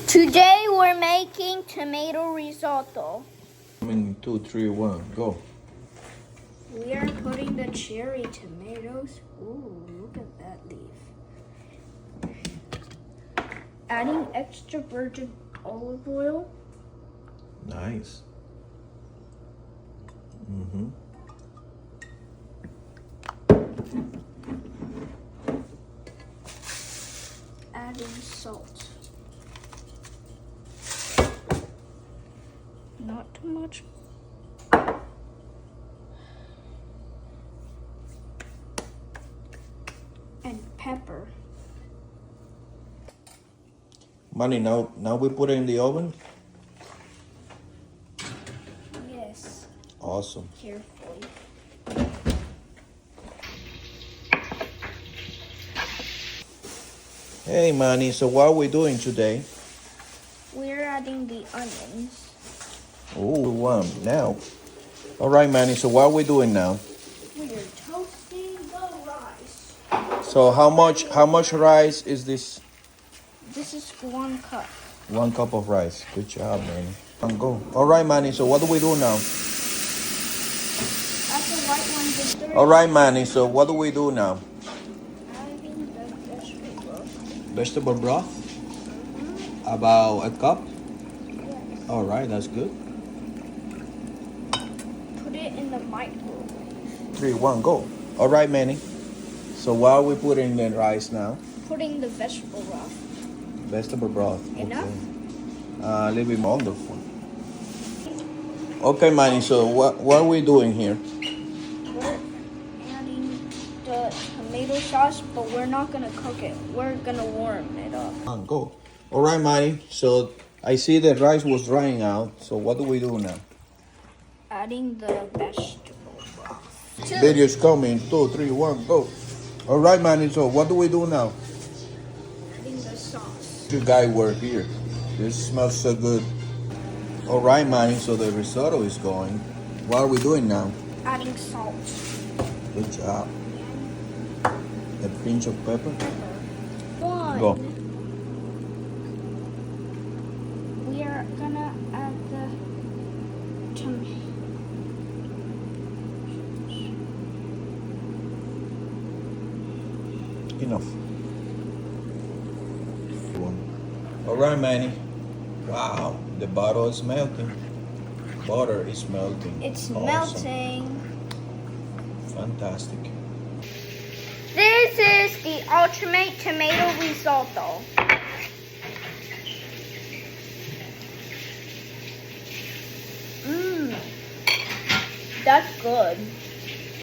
Today we're making tomato risotto. In 2, 3, 1, go. We are putting the cherry tomatoes. Ooh, look at that leaf. Adding extra virgin olive oil. Nice. Adding salt. Not too much. And pepper. Manny, now we put it in the oven? Yes, Awesome. carefully. Hey Manny, so what are we doing today? We're adding the onions. Oh, now. All right, Manny, so what are we doing now? We're toasting the rice. So how much rice is this? This is 1 cup. 1 cup of rice. Good job, Manny. Go. All right, Manny, so what do we do now? Add the white one to stir. All right, Manny, so what do we do now? Adding the vegetable. Vegetable broth? About a cup? Yes. All right, that's good. Put it in the microwave. 3, 1, go. All right, Manny. So why are we putting the rice now? Putting the vegetable broth. Vegetable broth. Enough? Okay. A little bit more on the phone. Okay, Manny, so what are we doing here? We're adding the tomato sauce, but we're not gonna cook it. We're gonna warm it up. Go. All right, Manny. So I see the rice was drying out. So what do we do now? Adding the vegetable broth. Video's coming. 2, 3, 1, go. All right, Manny. So what do we do now? Adding the sauce. You guys were here. This smells so good. All right, Manny. So the risotto is going. What are we doing now? Adding salt. Good job. A pinch of pepper. One. Go. We are gonna add the tomato. Enough. All right, Manny. Wow, the butter is melting. Butter is melting. It's Awesome. melting. Fantastic. This is the ultimate tomato risotto. Mmm. That's good.